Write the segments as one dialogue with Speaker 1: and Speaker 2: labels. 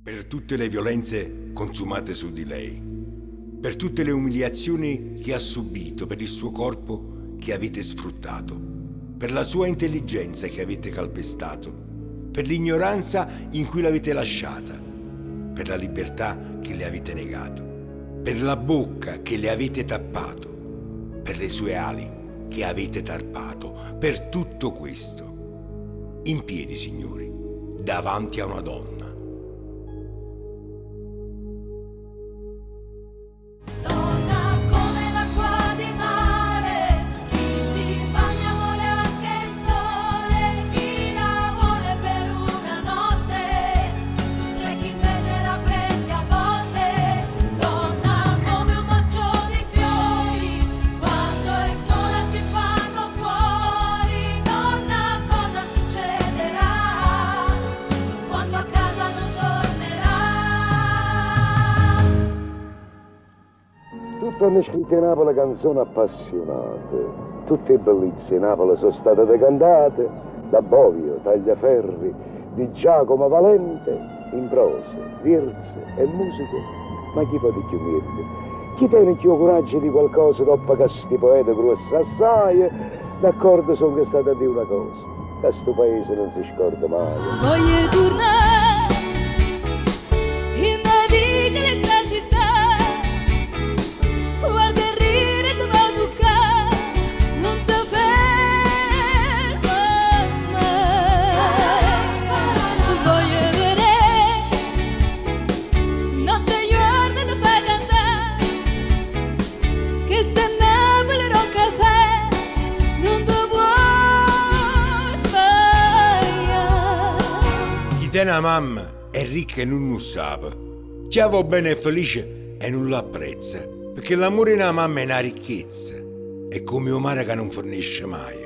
Speaker 1: per tutte le violenze consumate su di lei, per tutte le umiliazioni che ha subito, per il suo corpo che avete sfruttato, per la sua intelligenza che avete calpestato, per l'ignoranza in cui l'avete lasciata, per la libertà che le avete negato, per la bocca che le avete tappato, per le sue ali che avete tarpato, per tutto questo. In piedi, signori, davanti a una donna.
Speaker 2: Hanno scritto in Napoli canzoni appassionate, tutte bellezze in Napoli sono state decantate da Bovio, Tagliaferri, di Giacomo Valente, in prose, verse e musiche, ma chi può di più niente? Chi tiene più coraggio di qualcosa dopo che sti poeti grossi assai, d'accordo sono che state a dire una cosa, che sto paese non si scorda mai.
Speaker 3: Voglio tornare in una piccola città.
Speaker 1: Una mamma è ricca e non lo sa, chi va bene e felice e non lo apprezza, perché l'amore di una mamma è una ricchezza, è come un mare che non fornisce mai.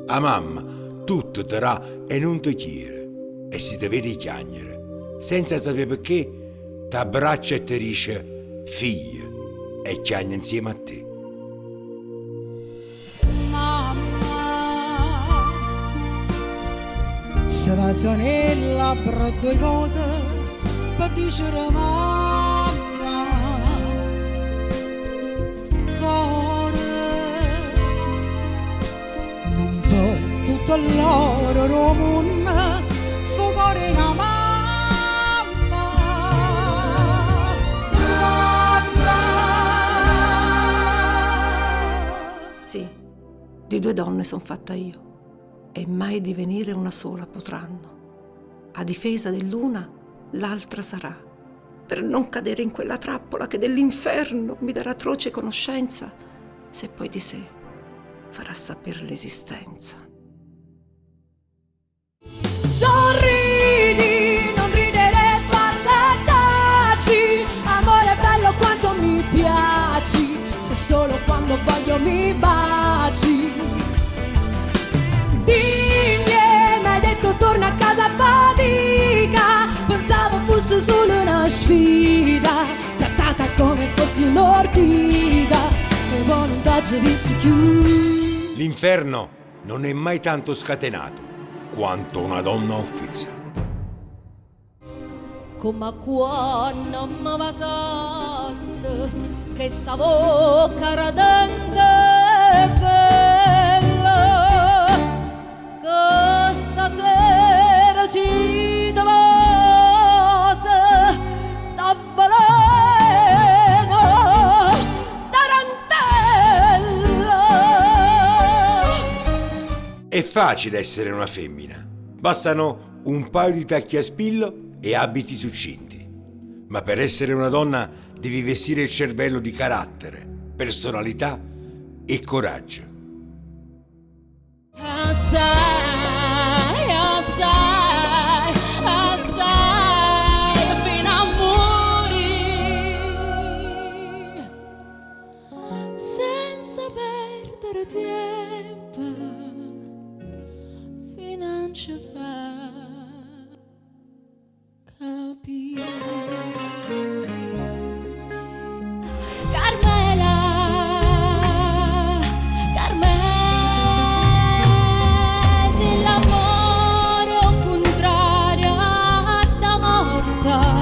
Speaker 1: La mamma tutto ti dà e non ti chiede, e si ti vede chiagnere, senza sapere perché, ti abbraccia e ti dice figlio, e chiagna insieme a te.
Speaker 4: Se la zanella brotto i voto per dicere mamma, cuore non può tutto l'oro romuna fuori una mamma.
Speaker 5: Sì, di due donne son fatta io. E mai divenire una sola potranno. A difesa dell'una, l'altra sarà, per non cadere in quella trappola che dell'inferno mi darà atroce conoscenza, se poi di sé farà saper l'esistenza.
Speaker 3: Sorridi, non ridere, parla, taci, amore bello quanto mi piaci, se solo quando voglio mi baci. Dimmi, m'hai detto torna a casa fatica, pensavo fosse solo una sfida, trattata come fossi un'ortiga, e poi non t'ho visto più.
Speaker 1: L'inferno non è mai tanto scatenato quanto una donna offesa.
Speaker 3: Come quando mi vasaste, che sta bocca ardente e bella, che stasera si davose da veleno, tarantella.
Speaker 1: È facile essere una femmina, bastano un paio di tacchi a spillo e abiti succinti, ma per essere una donna devi vestire il cervello di carattere, personalità e coraggio.
Speaker 3: Assai, assai, assai, fino a morire, senza perdere tempo, fino a non ci fa capire. Carmela, Carmela, se l'amore è un contrario da morta,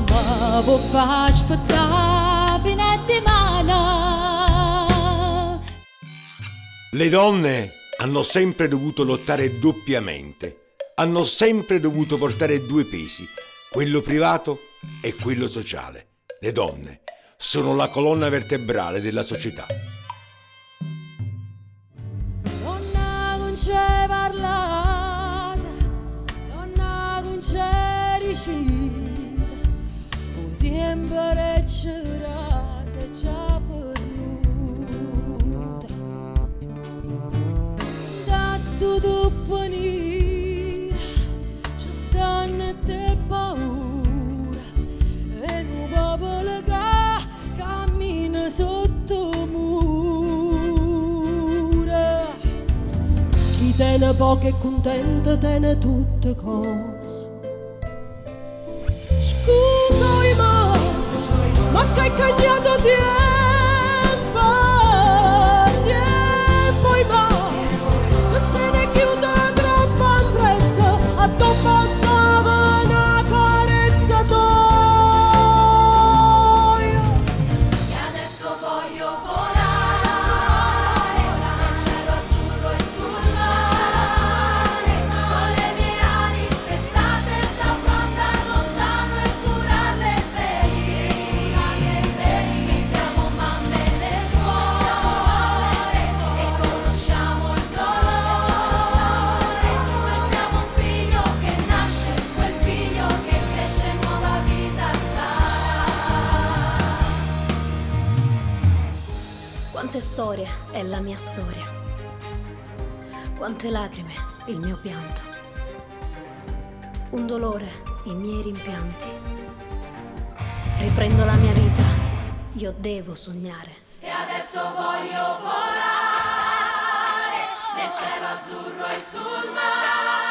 Speaker 3: mamma può far aspettare fino a domani.
Speaker 1: Le donne hanno sempre dovuto lottare doppiamente, hanno sempre dovuto portare due pesi, quello privato e quello sociale. Le donne sono la colonna vertebrale della società.
Speaker 3: Donna non c'è parlata, donna non c'è ricita, un tempo c'era se già fornuta. Da sto venire, ci stanno te paura, e un popolo che cammina sotto mura. Chi tiene poco è contento, tiene tutte cose. Scusa, ma che hai cambiato tempo, ma se ne chiude troppo appresso, a dopo stava una carezza tua. E adesso voglio volare, nel cielo azzurro e sul mare, con le mie ali spezzate, saprò andare lontano e curare le ferite. E siamo mamme nel cuore e conosciamo il dolore. Noi siamo un figlio che nasce, quel figlio che cresce, nuova vita sarà.
Speaker 6: Quante storie è la mia storia, quante lacrime il mio pianto, un dolore i miei rimpianti. Riprendo la mia vita, io devo sognare.
Speaker 3: E adesso voglio volare nel cielo azzurro e sul mare.